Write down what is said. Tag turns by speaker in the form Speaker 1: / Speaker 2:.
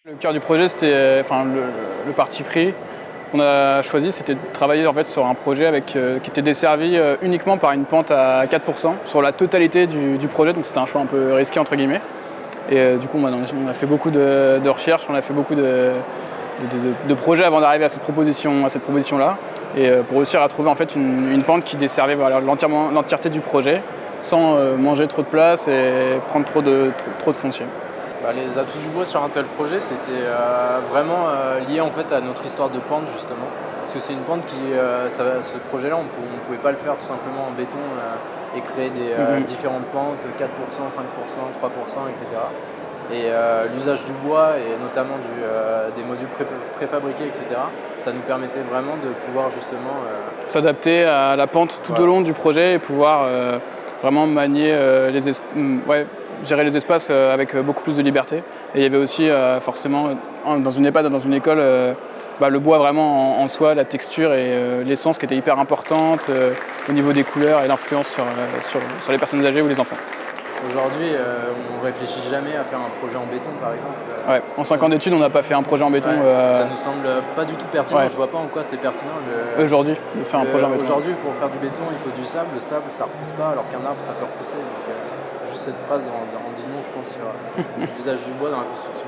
Speaker 1: Le cœur du projet, c'était, le parti pris qu'on a choisi, c'était de travailler en fait sur un projet qui était desservi uniquement par une pente à 4% sur la totalité du projet, donc c'était un choix un peu risqué entre guillemets. Et du coup, on a fait beaucoup de recherches, on a fait beaucoup de projets avant d'arriver à cette proposition-là, et pour réussir à trouver en fait une pente qui desservait l'entièreté du projet, sans manger trop de place et prendre trop de foncier.
Speaker 2: Les atouts du bois sur un tel projet, c'était vraiment lié en fait à notre histoire de pente justement. Parce que c'est une pente ce projet-là, on ne pouvait pas le faire tout simplement en béton et créer des différentes pentes, 4%, 5%, 3%, etc. Et l'usage du bois et notamment des modules préfabriqués, etc., ça nous permettait vraiment de pouvoir justement
Speaker 1: s'adapter à la pente tout au long du projet et pouvoir vraiment manier gérer les espaces avec beaucoup plus de liberté. Et il y avait aussi forcément dans une EHPAD, dans une école, le bois vraiment en soi, la texture et l'essence qui était hyper importante au niveau des couleurs et l'influence sur les personnes âgées ou les enfants.
Speaker 2: Aujourd'hui, on ne réfléchit jamais à faire un projet en béton, par exemple.
Speaker 1: Ouais, en 5 ans d'études, on n'a pas fait un projet en béton.
Speaker 2: Ça nous semble pas du tout pertinent.
Speaker 1: Ouais.
Speaker 2: Je vois pas en quoi c'est pertinent.
Speaker 1: Aujourd'hui, de faire un projet en béton.
Speaker 2: Aujourd'hui, pour faire du béton, il faut du sable. Le sable, ça repousse pas, alors qu'un arbre, ça peut repousser. Donc, juste cette phrase en dit non, je pense, sur l'usage du bois dans la construction.